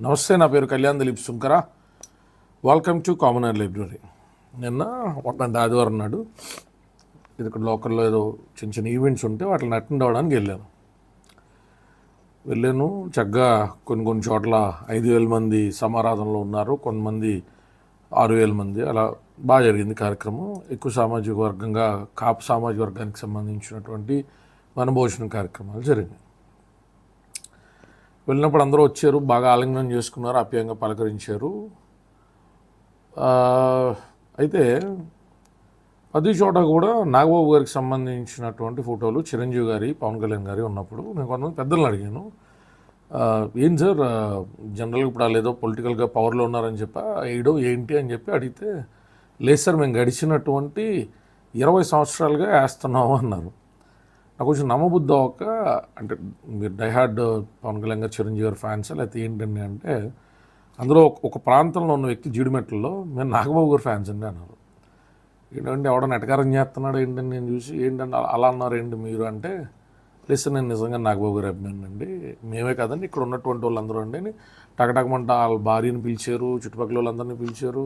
నమస్తే, నా పేరు Kalyan Dilip Sunkara. Welcome to commoner library. నిన్న ఆదివారం నాడు ఇది ఇక్కడ లోకల్లో ఏదో చిన్న చిన్న ఈవెంట్స్ ఉంటే వాటిని అటెండ్ అవ్వడానికి వెళ్ళాను. చక్కగా కొన్ని చోట్ల 5,000 మంది సమారాధనలో ఉన్నారు, కొంతమంది 6,000 మంది, అలా బాగా జరిగింది కార్యక్రమం. ఎక్కువ సామాజిక వర్గంగా కాపు సామాజిక వర్గానికి సంబంధించినటువంటి వనభోజనం కార్యక్రమాలు జరిగినాయి. వెళ్ళినప్పుడు అందరూ వచ్చారు, బాగా ఆలింగనం చేసుకున్నారు, ఆప్యాయంగా పలకరించారు. అయితే ప్రతి చోట కూడా నాగబాబు గారికి సంబంధించినటువంటి ఫోటోలు చిరంజీవి గారి, పవన్ కళ్యాణ్ గారి ఉన్నప్పుడు నేను కొంతమంది పెద్దలను అడిగాను, ఏం సార్ జనరల్గా ఇప్పుడు వాళ్ళు ఏదో పొలిటికల్గా పవర్లో ఉన్నారని చెప్పి ఏడో ఏంటి అని చెప్పి అడిగితే, లేదు సార్ మేము గడిచినటువంటి 20 సంవత్సరాలుగా వేస్తున్నాము అన్నారు. నాకు కొంచెం నమ్మబుద్ధి అవ్వక, అంటే మీరు డైహార్డ్ పవన్ కళ్యాణ్ గారు, చిరంజీవి గారు ఫ్యాన్స్ లేకపోతే ఏంటండి అంటే, అందులో ఒక ప్రాంతంలో ఉన్న వ్యక్తి జీడిమెట్లలో మేము నాగబాబు గారు ఫ్యాన్స్ అండి అన్నారు. ఏంటంటే ఎవడో నెటకారం చేస్తున్నాడు ఏంటని నేను చూసి, ఏంటంటే అలా అన్నారు ఏంటి మీరు అంటే, లేదు నేను నిజంగా నాగబాబు గారు అభిమాని అండి, మేమే కదండి ఇక్కడ ఉన్నటువంటి వాళ్ళందరూ అండి అని టకటకమంట వాళ్ళ భార్యని పిలిచారు, చుట్టుపక్కల వాళ్ళందరినీ పిలిచారు.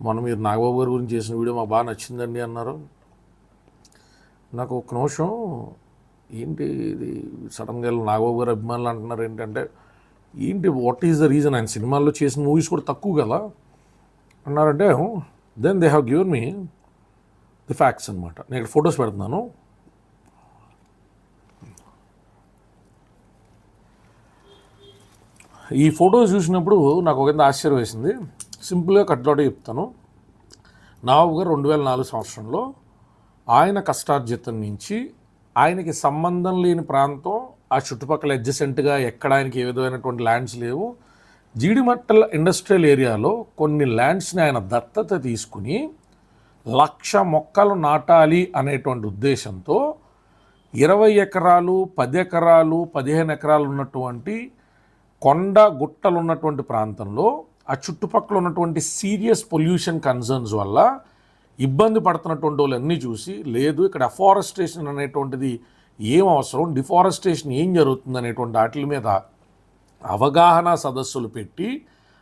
మనం మీరు నాగబాబు గారి గురించి చేసిన వీడియో మాకు బాగా నచ్చిందండి అన్నారు. నాకు ఒక నిమిషం, ఏంటి ఇది సడన్గా నాగబాబు గారు అభిమానులు అంటున్నారు ఏంటంటే, ఏంటి వాట్ ఈజ్ ద రీజన్, ఆయన సినిమాల్లో చేసిన మూవీస్ కూడా తక్కువ కదా అన్నారంటే, then they have given me the facts అనమాట. నేను ఇక్కడ ఫొటోస్ పెడుతున్నాను. ఈ ఫొటోస్ చూసినప్పుడు నాకు ఒక ఆశ్చర్యం వేసింది. సింపుల్గా కట్అవుట్ చెప్తాను. నాగబాబు గారు 2004 సంవత్సరంలో ఆయన కష్టార్జితం నుంచి ఆయనకి సంబంధం లేని ప్రాంతం, ఆ చుట్టుపక్కల అడ్జసెంట్గా ఎక్కడ ఆయనకి ఏ విధమైనటువంటి ల్యాండ్స్ లేవు, జీడిమట్టల ఇండస్ట్రియల్ ఏరియాలో కొన్ని ల్యాండ్స్ని ఆయన దత్తత తీసుకుని 1,00,000 మొక్కలు నాటాలి అనేటువంటి ఉద్దేశంతో 20 ఎకరాలు, 10 ఎకరాలు, 15 ఎకరాలు ఉన్నటువంటి కొండ గుట్టలు ఉన్నటువంటి ప్రాంతంలో ఆ చుట్టుపక్కల ఉన్నటువంటి సీరియస్ పొల్యూషన్ కన్సర్న్స్ వల్ల ఇబ్బంది పడుతున్నటువంటి వాళ్ళన్నీ చూసి, లేదు ఇక్కడ అఫారెస్టేషన్ అనేటువంటిది ఏం అవసరం, డిఫారెస్టేషన్ ఏం జరుగుతుంది అనేటువంటి వాటి మీద అవగాహన సదస్సులు పెట్టి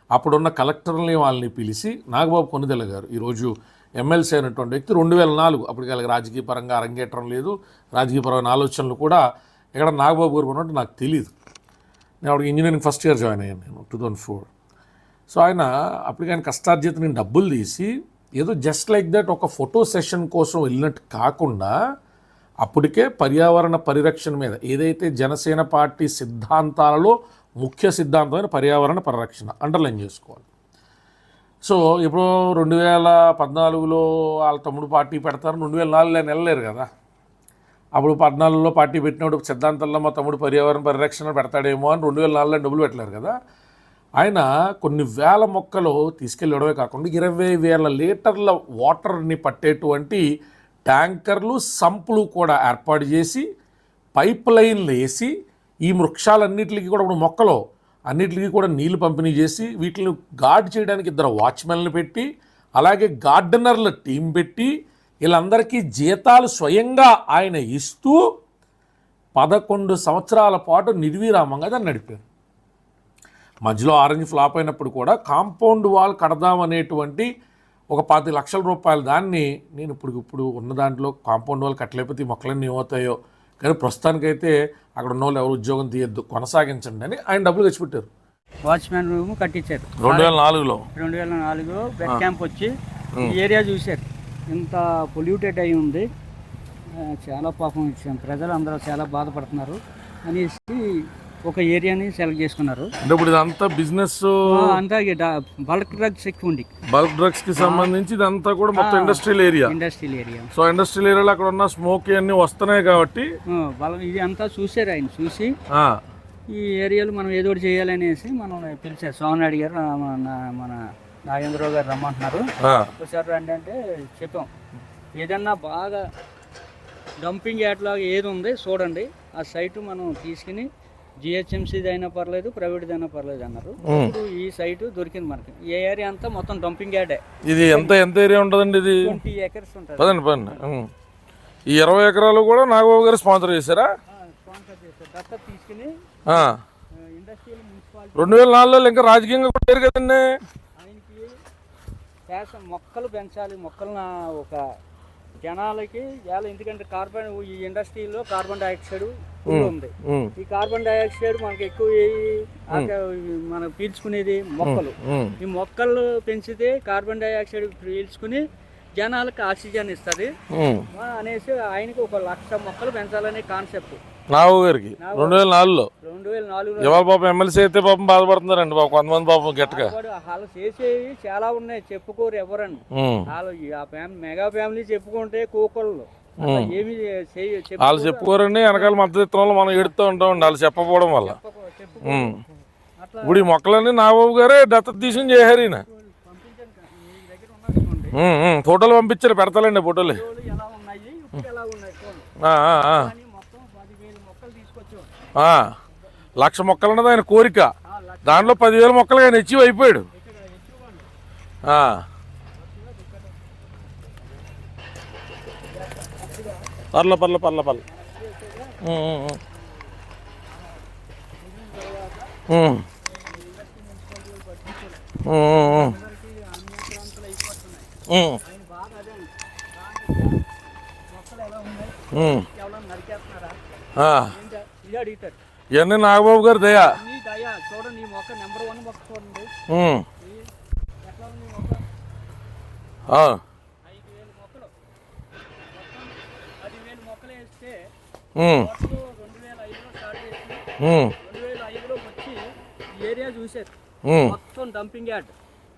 అప్పుడున్న కలెక్టర్ని వాళ్ళని పిలిచి, నాగబాబు కొనిదెల గారు ఈరోజు ఎమ్మెల్సీ అయినటువంటి వ్యక్తి 2004, అప్పటికి వాళ్ళకి రాజకీయ పరంగా అరంగేట్రం లేదు, రాజకీయపరమైన ఆలోచనలు కూడా ఇక్కడ నాగబాబు గారు ఉన్నట్టు నాకు తెలియదు. నేను అప్పటికి ఇంజనీరింగ్ ఫస్ట్ ఇయర్ జాయిన్ అయ్యాను నేను 2004. సో ఆయన అప్పటికి ఆయన కష్టార్జితం నేను డబ్బులు తీసి ఏదో జస్ట్ లైక్ దట్ ఒక ఫోటో సెషన్ కోసం వెళ్ళినట్టు కాకుండా, అప్పటికే పర్యావరణ పరిరక్షణ మీద ఏదైతే జనసేన పార్టీ సిద్ధాంతాలలో ముఖ్య సిద్ధాంతమైన పర్యావరణ పరిరక్షణ అండర్లైన్ చేసుకోవాలి. సో ఇప్పుడు 2014లో వాళ్ళ తమ్ముడు పార్టీ పెడతారు, 2004లో ఆయన వెళ్ళలేరు కదా. అప్పుడు 14లో పార్టీ పెట్టినప్పుడు సిద్ధాంతంలో మా తమ్ముడు పర్యావరణ పరిరక్షణ పెడతాడేమో అని 2004లో డబ్బులు పెట్టలేరు కదా. ఆయన కొన్ని వేల మొక్కలు తీసుకెళ్ళడమే కాకుండా 20,000 లీటర్ల వాటర్ని పట్టేటువంటి ట్యాంకర్లు, సంపులు కూడా ఏర్పాటు చేసి పైప్ లైన్లు వేసి ఈ వృక్షాలన్నింటికి కూడా, ఇప్పుడు మొక్కలు అన్నిటికీ కూడా నీళ్లు పంపిణీ చేసి వీటిని గార్డ్ చేయడానికి 2 వాచ్మెన్లు పెట్టి, అలాగే గార్డెనర్ల టీం పెట్టి, వీళ్ళందరికీ జీతాలు స్వయంగా ఆయన ఇస్తూ 11 సంవత్సరాల పాటు నిర్విరామంగా దాన్ని నడిపారు. మధ్యలో ఆరెంజ్ ఫ్లాప్ అయినప్పుడు కూడా కాంపౌండ్ వాల్ కడదామనేటువంటి ఒక 10 లక్షల రూపాయలు దాన్ని నేను ఇప్పుడు ఉన్న దాంట్లో కాంపౌండ్ వాల్ కట్టలేకపోతే ఈ మొక్కలన్నీ ఏమవుతాయో, కానీ ప్రస్తుతానికైతే అక్కడ ఉన్న వాళ్ళు ఎవరు ఉద్యోగం తీయద్దు, కొనసాగించండి అని ఆయన డబ్బులు తెచ్చిపెట్టారు. వాచ్మెన్ రూమ్ కట్టించారు 2004లో బెడ్ క్యాంప్ వచ్చి ఈ ఏరియా చూశారు. ఇంత పొల్యూటెడ్ అయి ఉంది, చాలా పాపం ఇచ్చాం, ప్రజలు అందరూ చాలా బాధపడుతున్నారు అనేసి ఒక ఏరియాని సెలెక్ట్ చేసుకున్నారు. అంటే ఇప్పుడు ఇదంతా బిజినెస్ అంతా బల్క్ డ్రగ్స్ ఎక్కువ ఉంది, బల్క్ డ్రగ్స్ కి సంబంధించి ఇదంతా కూడా మొత్తం ఇండస్ట్రియల్ ఏరియా. సో ఇండస్ట్రియల్ ఏరియాలో అక్కడ ఉన్న స్మోక్ అన్ని వస్తున్నాయి కాబట్టి ఇది అంతా చూసారు. ఆయన చూసి ఈ ఏరియాలో మనం ఏదో ఒకటి చేయాలనేసి మనం పిలిచారు. సోమనాయుడు గారు, మన నాగేంద్రరావు గారు రమ్మంటున్నారు, ఒకసారి రండి అంటే చెప్పాం. ఏదన్నా బాగా డంపింగ్ యార్డ్ లాగా ఏది ఉంది చూడండి, ఆ సైటు మనం తీసుకుని జిహెచ్ఎంసీది అయినా పర్లేదు, ప్రైవేట్ది అయినా పర్లేదు అన్నారు. ఇప్పుడు ఈ సైటు దొరికింది మనకి. ఈ ఏరియా అంతా మొత్తం డంపింగ్ యార్డే. ఇది ఎంత ఏరియా ఉంటుందండి? ఇది 20 acres ఉంటుంది. పదండి. ఈ 20 ఎకరాలు కూడా నాగబాబు గారు స్పాన్సర్ చేశారా? స్పాన్సర్ చేశారు. దత్తత తీసుకుని ఇండస్ట్రియల్ మున్సిపాలిటీ 2004లో ఇంకా రాజకీయంగా కూడా లేరు కదండి. ఆయనకి మొక్కలు పెంచాలి, మొక్కలను ఒక జనాలకి ఎందుకంటే ఈ ఇండస్ట్రీలో కార్బన్ డైఆక్సైడ్ ఉంది. ఈ కార్బన్ డైఆక్సైడ్ మనకి ఎక్కువ మనం పీల్చుకునేది మొక్కలు. ఈ మొక్కలు పెంచితే కార్బన్ డైఆక్సైడ్ పీల్చుకుని జనాలకు ఆక్సిజన్ ఇస్తుంది అనేసి ఆయనకి 1,00,000 మొక్కలు పెంచాలనే కాన్సెప్ట్ నావు గారికి 2004లో. 2004లో పాపం ఎమ్మెల్సీ అయితే పాపం బాధపడుతున్నారండి బాబు, కొంతమంది పాపం గట్టిగా. వాళ్ళు చేసేవి చాలా ఉన్నాయి, చెప్పుకోరు ఎవరని. వాళ్ళు మెగా ఫ్యామిలీ చెప్పుకుంటే కోకొళ్ళు ఏమి వాళ్ళు చెప్పుకోరండి. వెనకాల మద్దతు ఇత్తనం మనం ఎడుతూ ఉంటామండి వాళ్ళు చెప్పకపోవడం వల్ల. ఇప్పుడు ఈ మొక్కలన్నీ నాబాబు గారే దత్తత తీసుకుని చేశారు. ఈయన ఫోటోలు పంపించారు, పెడతాలండి ఫోటోలు. 1,00,000 మొక్కలు అన్నది ఆయన కోరిక. దాంట్లో 10,000 మొక్కలు ఆయన అచీవ్ అయిపోయాడు. పర్ల ఇవన్నీ నాగబాబు గారు దయా. చూడండి, ఈ మొక్క నెంబర్ 1 మొక్క చూడండి. 5,000 మొక్కలు, 10,000 మొక్కలు వేస్తే 2005లో స్టార్ట్ చేసి 2005లో వచ్చి ఈ ఏరియా చూసారు. మొత్తం డంపింగ్ యార్డ్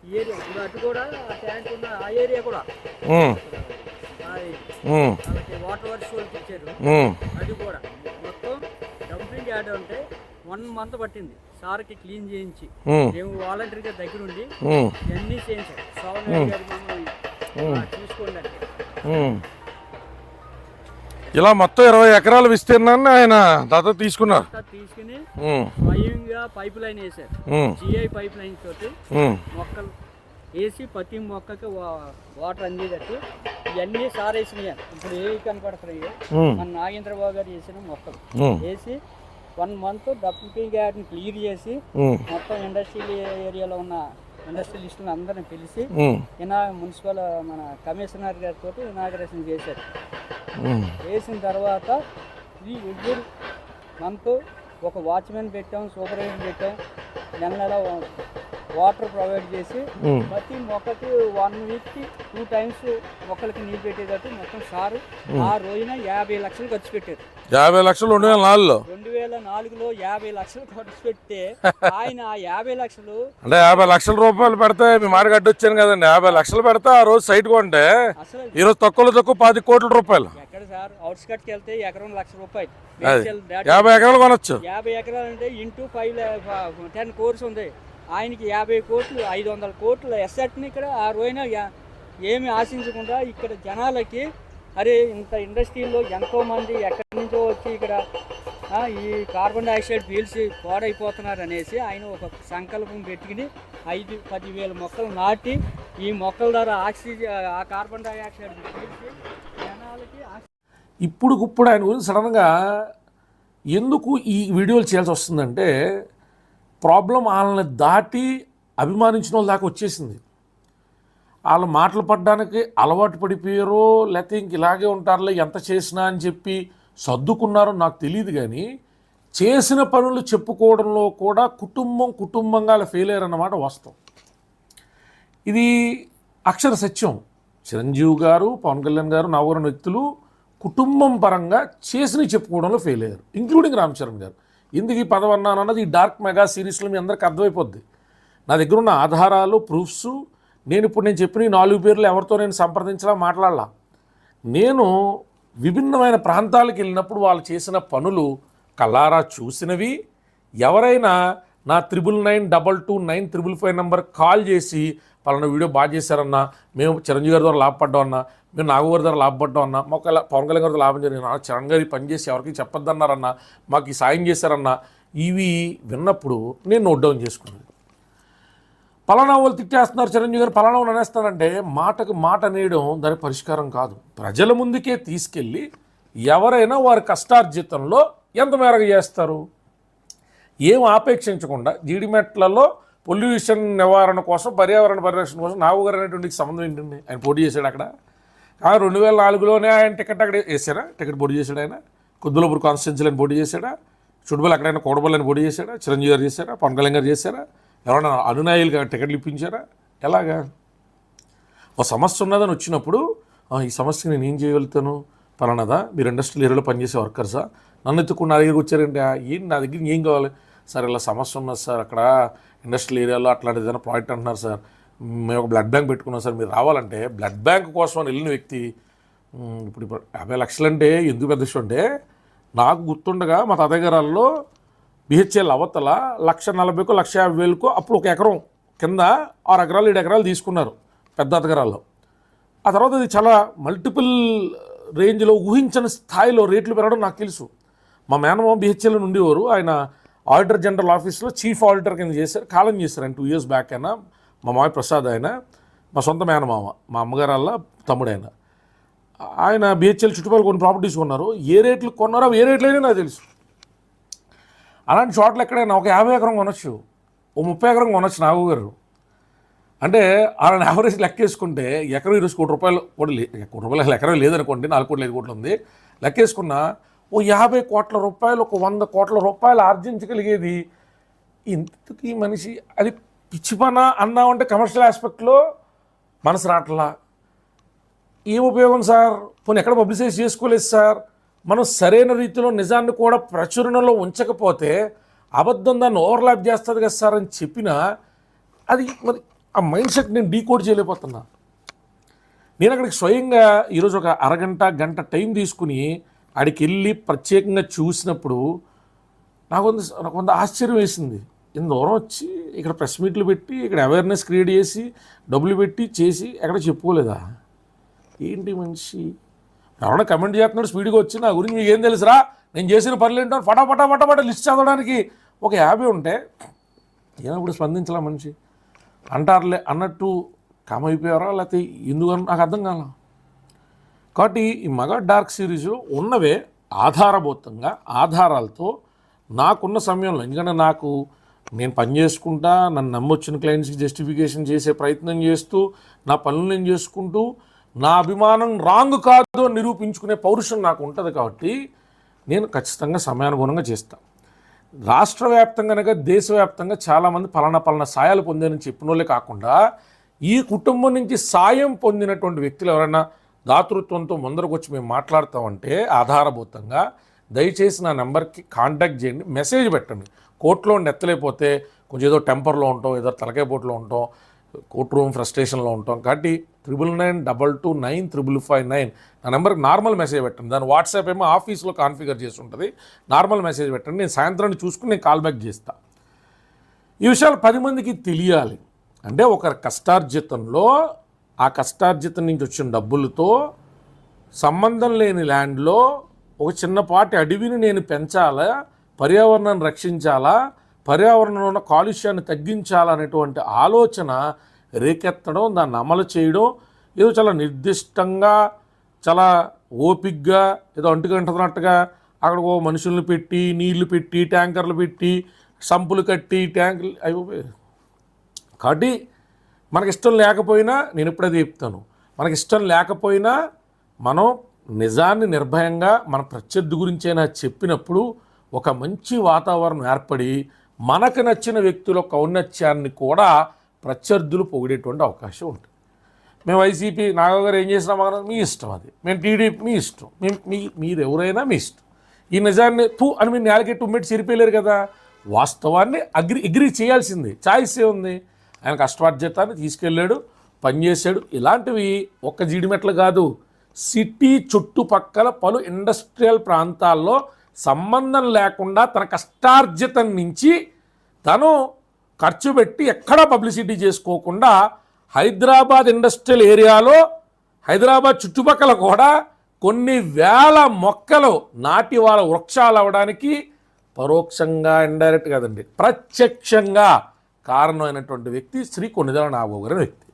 ఈ ఏరియా. అటు కూడా ట్యాంక్ ఉన్న ఆ ఏరియా కూడా వాళ్ళకి వాటర్ వర్క్స్ వాళ్ళకి ఇచ్చారు. అది కూడా మొత్తం డంపింగ్ యార్డ్ అంటే 1 month పట్టింది సార్కి క్లీన్ చేయించి. మేము వాలంటీర్గా దగ్గర ఉండి ఇవన్నీ చేయించాం. సోమనాథ్ గారు మమ్మల్ని చూసుకోండి. ఇలా మొత్తం 20 ఎకరాల విస్తీర్ణాన్ని ఆయన దత్తత తీసుకున్నారు. తీసుకుని స్వయంగా పైప్ లైన్ వేసారు. జిఐ పైప్ లైన్ తోటి మొక్కలు వేసి ప్రతి మొక్కకి వాటర్ అందేటట్టు ఇవన్నీ సార్ వేసినాయి. ఇప్పుడు ఏ కనపడుతున్నాయి మన నాగేంద్రబాబు గారు వేసిన మొక్కలు వేసి 1 month డంపింగ్ యార్డ్ని క్లియర్ చేసి మొత్తం ఇండస్ట్రియల్ ఏరియాలో ఉన్న ఇండస్ట్రియలిస్టులు అందరిని పిలిచి మున్సిపల్ మన కమిషనర్ గారితో ఇనాగరేషన్ చేశారు. వేసిన తర్వాత ఈ ఎవ్రీ మంత్ ఒక వాచ్మెన్ పెట్టాం, సూపర్వైజర్ పెట్టాం. నెల వాటర్ ప్రొవైడ్ చేసి ప్రతి మొక్కకి 1 weekకి 2 times మొక్కలకి నీళ్ళు పెట్టేటట్టు మొత్తం సారు ఆ రోజున 50 లక్షలు ఖర్చు పెట్టారు. 50 లక్షలు 2004లో 2004లో 50 లక్షలు ఖర్చు పెడితే ఆయన ఆ 50 లక్షలు అంటే 50 లక్షల రూపాయలు పెడితే మీ మార్కెట్ అడ్డొచ్చాను కదండి. 50 లక్షలు పెడితే ఆ రోజు సైట్ కొంటే అసలు ఈరోజు తక్కువ 10 కోట్ల రూపాయలు. ఎక్కడ సార్ అవుట్స్కట్కి వెళ్తే ఎకరం 1,00,000 రూపాయలు. 50 ఎకరాలు కొనొచ్చు. 50 ఎకరాలు అంటే ఇంటూ 10 కోర్స్ ఉంది. ఆయనకి 50 కోట్లు 500 కోట్ల ఎస్సెట్ని ఇక్కడ ఆ రోజున ఏమి ఆశించకుండా ఇక్కడ జనాలకి అరే ఇంత ఇండస్ట్రీలో ఎంతోమంది ఎక్కడి నుంచో వచ్చి ఇక్కడ ఈ కార్బన్ డైఆక్సైడ్ పీల్చి పాడైపోతున్నారు అనేసి ఆయన ఒక సంకల్పం పెట్టుకుని 10,000 మొక్కలు నాటి ఈ మొక్కల ద్వారా ఆక్సిజన్ ఆ కార్బన్ డైఆక్సైడ్ పీల్చి జనాలకి ఇప్పుడు ఆయన గురించి సడన్గా ఎందుకు ఈ వీడియోలు చేయాల్సి వస్తుందంటే ప్రాబ్లం వాళ్ళని దాటి అభిమానించిన వాళ్ళ దాకా వచ్చేసింది. వాళ్ళు మాటలు పడ్డానికి అలవాటు పడిపోయారో లేకపోతే ఇంక ఇలాగే ఉంటారులే ఎంత చేసినా అని చెప్పి సర్దుకున్నారో నాకు తెలియదు. కానీ చేసిన పనులు చెప్పుకోవడంలో కూడా కుటుంబంగా అలా ఫెయిల్ అయ్యారన్నమాట వాస్తవం. ఇది అక్షర సత్యం. చిరంజీవి గారు, పవన్ కళ్యాణ్ గారు, నవరణ వ్యక్తులు కుటుంబం పరంగా చేసినవి చెప్పుకోవడంలో ఫెయిల్ అయ్యారు, ఇంక్లూడింగ్ రామ్ చరణ్ గారు. ఎందుకు ఈ పదవి అన్నాను అన్నది ఈ డార్క్ మెగా సిరీస్లో మీ అందరికీ అర్థమైపోద్ది. నా దగ్గర ఉన్న ఆధారాలు, ప్రూఫ్స్, నేను చెప్పిన 4 పేర్లు ఎవరితో నేను సంప్రదించలా, మాట్లాడలా. నేను విభిన్నమైన ప్రాంతాలకు వెళ్ళినప్పుడు వాళ్ళు చేసిన పనులు కళ్ళారా చూసినవి. ఎవరైనా నా 99922955 నెంబర్ కాల్ చేసి పలానా వీడియో బాగా చేశారన్నా, మేము చిరంజీవి గారి ద్వారా లాభపడ్డాం అన్నా, మేము నాగవారి ద్వారా లాభపడ్డాం అన్నా, మాకు పవన్ కళ్యాణ్ గారితో లాభం జరిగింది, చరణ్ గారి పని చేసి ఎవరికి చెప్పొద్దన్నారన్నా, మాకు ఈ సాయం చేశారన్నా, ఇవి విన్నప్పుడు నేను నోట్ డౌన్ చేసుకున్నాను. పలానా వాళ్ళు తిట్టేస్తున్నారు చిరంజీవి గారు, పలానా వాళ్ళు అనేస్తారంటే మాటకు మాట అనేయడం దానికి పరిష్కారం కాదు. ప్రజల ముందుకే తీసుకెళ్ళి ఎవరైనా వారి కష్టార్జితంలో ఎంత మేరకు చేస్తారు, ఏం ఆపేక్షించకుండా జీడిమెట్లలో పొల్యూషన్ నివారణ కోసం, పర్యావరణ పరిరక్షణ కోసం నాగు గారు అనేటువంటి సంబంధం ఏంటండి? ఆయన పోటీ చేశాడు అక్కడ. 2004లోనే ఆయన టికెట్ అక్కడ వేసారా? టికెట్ పోటీ చేశాడు ఆయన. కుద్దులపూర్ కాన్స్టిట్యున్సీలో పోటీ చేశాడా? చుట్టుపక్కల ఎక్కడైనా కోడబల్లని పోటీ చేశాడా? చిరంజీవి గారు చేశారా? పవన్ కళ్యాణ్ గారు చేశారా? ఎవరైనా అనునాయులుగా టికెట్లు ఇప్పించారా? ఎలాగా? ఒక సమస్య ఉన్నదని వచ్చినప్పుడు ఈ సమస్యకి నేను ఏం చేయగలుగుతాను? పలానాదా, మీరు ఇండస్ట్రియల్ ఏరియాలో పనిచేసే వర్కర్సా, నన్ను ఎత్తుకుని నా దగ్గరికి వచ్చారంటే ఏంటి నా దగ్గర ఏం కావాలి సార్? ఇలా సమస్య ఉన్నది సార్, అక్కడ ఇండస్ట్రియల్ ఏరియాలో అట్లాంటి ఏదైనా ప్రాజెక్ట్ అంటున్నారు సార్, మేము ఒక బ్లడ్ బ్యాంక్ పెట్టుకున్నాం సార్, మీరు రావాలంటే బ్లడ్ బ్యాంక్ కోసం అని వెళ్ళిన వ్యక్తి ఇప్పుడు 50 లక్షలు అంటే ఎందుకు పెద్ద విషయం అంటే, నాకు గుర్తుండగా మా తాతగారాల్లో బిహెచ్ఎల్ అవతల 1,40,000కో 1,50,000కో అప్పుడు ఒక ఎకరం కింద 6 ఎకరాలు 7 ఎకరాలు తీసుకున్నారు పెద్ద అతగారాల్లో. ఆ తర్వాత అది చాలా మల్టిపుల్ రేంజ్లో ఊహించని స్థాయిలో రేట్లు పెరగడం నాకు తెలుసు. మా మేనమామ బిహెచ్ఎల్ ఉండేవారు. ఆయన ఆడిటర్ జనరల్ ఆఫీస్లో చీఫ్ ఆడిటర్ కింద చేశారు, కాలం చేశారు. ఆయన 2 years బ్యాక్. అయినా మా మామయ్య ప్రసాద్, ఆయన మా సొంత మేనమామ, మా అమ్మగారల్ల తమ్ముడు. ఆయన బిహెచ్ఎల్ చుట్టుపక్కల కొన్ని ప్రాపర్టీస్ కొన్నారు. ఏ రేట్లు కొన్నారో ఏ రేట్లైనా నాకు తెలుసు. అలాంటి చోట్ల ఎక్కడైనా ఒక 50 ఎకరం కొనొచ్చు, ఓ 30 ఎకరం కొనొచ్చు నాగు గారు. అంటే ఆయన యావరేజ్ లెక్కేసుకుంటే ఎకరం 20 కోట్ల రూపాయలు కూడా కోటి రూపాయలు ఎకరం లేదనుకోండి, 4 కోట్లు 5 కోట్లు ఉంది. లెక్కేసుకున్నా ఓ 50 కోట్ల రూపాయలు, ఒక 100 కోట్ల రూపాయలు ఆర్జించగలిగేది ఇంతకీ మనిషి. అది పిచ్చి పనా అన్నామంటే కమర్షియల్ ఆస్పెక్ట్లో మనసు రావట్లా. ఏం ఉపయోగం సార్? పోనీ ఎక్కడ పబ్లిసైజ్ చేసుకోలేదు సార్. మనం సరైన రీతిలో నిజాన్ని కూడా ప్రచురణలో ఉంచకపోతే అబద్ధం దాన్ని ఓవర్లాప్ చేస్తుంది కదా సార్ అని చెప్పినా, అది మరి ఆ మైండ్ సెట్ నేను డీకోడ్ చేయలేకపోతున్నా. నేను అక్కడికి స్వయంగా ఈరోజు ఒక అరగంట గంట టైం తీసుకుని అక్కడికి వెళ్ళి ప్రత్యేకంగా చూసినప్పుడు నాకు కొంత ఆశ్చర్యం వేసింది. ఇంత దూరం వచ్చి ఇక్కడ ప్రెస్ మీట్లు పెట్టి ఇక్కడ అవేర్నెస్ క్రియేట్ చేసి డబ్బులు పెట్టి చేసి ఎక్కడ చెప్పుకోలేదా? ఏంటి మనిషి? ఎవరైనా కమెంట్ చేస్తున్నాడు స్పీడ్గా వచ్చి నా గురించి మీకు ఏం తెలుసురా, నేను చేసిన పనులు ఏంటో ఫటాఫట లిస్ట్ చదవడానికి ఒక 50 ఉంటే ఏమప్పుడు స్పందించలా మనిషి అంటారులే అన్నట్టు కామైపోయారా, లేకపోతే ఎందుకు నాకు అర్థం కాల. కాబట్టి ఈ మగ డార్క్ సిరీస్లో ఉన్నవే ఆధారభూతంగా ఆధారాలతో నాకున్న సమయంలో, ఎందుకంటే నేను పని చేసుకుంటా, నన్ను నమ్మొచ్చిన క్లయింట్స్కి జస్టిఫికేషన్ చేసే ప్రయత్నం చేస్తూ నా పనులు నేను చేసుకుంటూ నా అభిమానం రాంగ్ కాదు అని నిరూపించుకునే పౌరుషం నాకు ఉంటుంది. కాబట్టి నేను ఖచ్చితంగా సమయానుగుణంగా చేస్తాను. రాష్ట్ర వ్యాప్తంగా కనుక దేశవ్యాప్తంగా చాలామంది పలానా సాయాలు పొందారని చెప్పిన వాళ్ళే కాకుండా ఈ కుటుంబం నుంచి సాయం పొందినటువంటి వ్యక్తులు ఎవరైనా దాతృత్వంతో ముందరకు వచ్చి మేము మాట్లాడతామంటే ఆధారభూతంగా దయచేసి నా నెంబర్కి కాంటాక్ట్ చేయండి, మెసేజ్ పెట్టండి. కోర్టులో ఎత్తలేకపోతే కొంచెం ఏదో టెంపర్లో ఉంటాం, ఏదో తలకాయ పోటులో ఉంటాం, కోర్ట్ రూమ్ ఫ్రస్ట్రేషన్లో ఉంటాం. కాబట్టి 9992295559 నా నెంబర్కి నార్మల్ మెసేజ్ పెట్టండి. దాని వాట్సాప్ ఏమో ఆఫీస్లో కాన్ఫిగర్ చేసి ఉంటుంది. నార్మల్ మెసేజ్ పెట్టండి, నేను సాయంత్రం చూసుకుని నేను కాల్ బ్యాక్ చేస్తాను. ఈ విషయాలు 10 మందికి తెలియాలి. అంటే ఒక కష్టార్జితంలో ఆ కష్టార్జితం నుంచి వచ్చిన డబ్బులతో సంబంధం లేని ల్యాండ్లో ఒక చిన్నపాటి అడవిని నేను పెంచాలా, పర్యావరణాన్ని రక్షించాలా, పర్యావరణంలో ఉన్న కాలుష్యాన్ని తగ్గించాలనేటువంటి ఆలోచన రేకెత్తడం, దాన్ని అమలు చేయడం ఏదో చాలా నిర్దిష్టంగా చాలా ఓపిక్గా ఏదో అంటుకుంటున్నట్టుగా అక్కడ ఓ మనుషులను పెట్టి నీళ్లు పెట్టి ట్యాంకర్లు పెట్టి సంపులు కట్టి ట్యాంకులు అయిపోయి. కాబట్టి మనకిష్టం లేకపోయినా, నేను ఇప్పుడైతే చెప్తాను, మనకిష్టం లేకపోయినా మనం నిజాన్ని నిర్భయంగా మన ప్రత్యర్థి గురించైనా చెప్పినప్పుడు ఒక మంచి వాతావరణం ఏర్పడి మనకు నచ్చిన వ్యక్తుల ఔన్నత్యాన్ని కూడా ప్రత్యర్థులు పొగిడేటువంటి అవకాశం ఉంటుంది. మేము వైసీపీ నాగరావు గారు ఏం చేసినా మీ ఇష్టం, అది మేము టీడీపీ మీ ఇష్టం, మీరు ఎవరైనా మీ ఇష్టం. ఈ నిజాన్ని అని మీరు నేలకి టుమ్మెట్టి చెరిపోయలేరు కదా. వాస్తవాన్ని అగ్రి చేయాల్సింది, ఛాయిస్ ఉంది. ఆయన కష్టార్జితాన్ని తీసుకెళ్ళాడు, పనిచేశాడు. ఇలాంటివి ఒక్క జీడిమెట్లు కాదు, సిటీ చుట్టుపక్కల పలు ఇండస్ట్రియల్ ప్రాంతాల్లో సంబంధం లేకుండా తన కష్టార్జితం నుంచి తను ఖర్చు పెట్టి ఎక్కడా పబ్లిసిటీ చేసుకోకుండా హైదరాబాద్ ఇండస్ట్రియల్ ఏరియాలో, హైదరాబాద్ చుట్టుపక్కల కూడా కొన్ని వేల మొక్కలు నాటి వాళ్ళ వృక్షాలు అవ్వడానికి పరోక్షంగా, ఇండైరెక్ట్ కాదండి, ప్రత్యక్షంగా కారణమైనటువంటి వ్యక్తి శ్రీ కొణిదెల నాగబాబు గారి వ్యక్తి.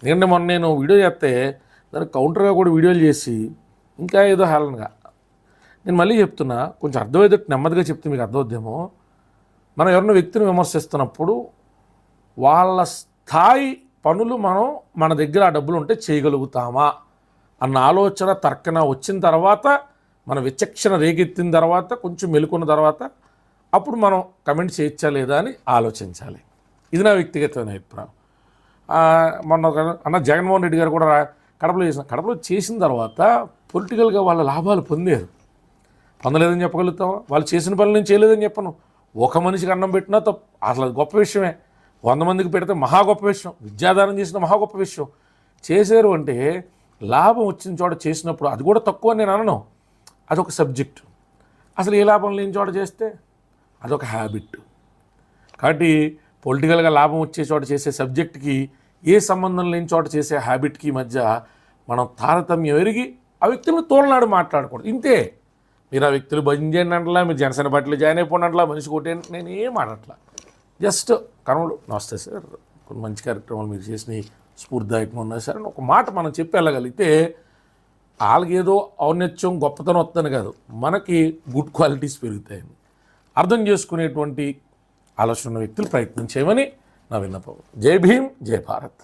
ఎందుకంటే మొన్న నేను వీడియో చేస్తే దానికి కౌంటర్గా కూడా వీడియోలు చేసి ఇంకా ఏదో హేళనగా, నేను మళ్ళీ చెప్తున్నా, కొంచెం అర్థమయ్యేటట్టు నెమ్మదిగా చెప్తే మీకు అర్థమవుద్దేమో. మనం ఎవరిన వ్యక్తిని విమర్శిస్తున్నప్పుడు వాళ్ళ స్థాయి పనులు మనం మన దగ్గర ఆ డబ్బులు ఉంటే చేయగలుగుతామా అన్న ఆలోచన తర్కన వచ్చిన తర్వాత మన విచక్షణ రేగెత్తిన తర్వాత కొంచెం మెలుకున్న తర్వాత అప్పుడు మనం కమెంట్ చేయొచ్చా లేదా అని ఆలోచించాలి. ఇది నా వ్యక్తిగతమైన అభిప్రాయం. మొన్న అన్న జగన్మోహన్ రెడ్డి గారు కూడా కడపలో చేసిన తర్వాత పొలిటికల్గా వాళ్ళ లాభాలు పొందలేదని చెప్పగలుగుతాం. వాళ్ళు చేసిన పనులు నేను చేయలేదని చెప్పను. ఒక మనిషికి అన్నం పెట్టినా అసలు అది గొప్ప విషయమే. 100 మందికి పెడితే మహా గొప్ప విషయం. విద్యాదానం చేసిన మహా గొప్ప విషయం. చేశారు అంటే లాభం వచ్చిన చోట చేసినప్పుడు అది కూడా తక్కువ నేను అనను. అదొక సబ్జెక్టు. అసలు ఏ లాభం లేని చోట చేస్తే అదొక హ్యాబిట్. కాబట్టి పొలిటికల్గా లాభం వచ్చే చోట చేసే సబ్జెక్ట్కి ఏ సంబంధం లేని చోట చేసే హ్యాబిట్కి మధ్య మనం తారతమ్యం ఎరిగి ఆ వ్యక్తులను తోలనాడు మాట్లాడకూడదు. ఇంతే. మీరు ఆ వ్యక్తులు భజన చేయండి అంటలా, మీరు జనసేన పార్టీలో జాయిన్ అయిపోండి అంటలా, మనిషి కొట్టేయండి, నేను ఏం మాట్లాడట్లా. జస్ట్ కర్మలు నమస్తే సార్, కొన్ని మంచి కార్యక్రమాలు మీరు చేసినవి స్ఫూర్తిదాయకంగా ఉన్నాయి సార్ అని ఒక మాట మనం చెప్పి వెళ్ళగలిగితే వాళ్ళకేదో ఔన్నత్యం గొప్పతనం వస్తుందని కాదు, మనకి గుడ్ క్వాలిటీస్ పెరుగుతాయని అర్థం చేసుకునేటువంటి ఆలోచన ఉన్న వ్యక్తులు ప్రయత్నం చేయమని నా విన్నపం. జై భీమ్, జై భారత్.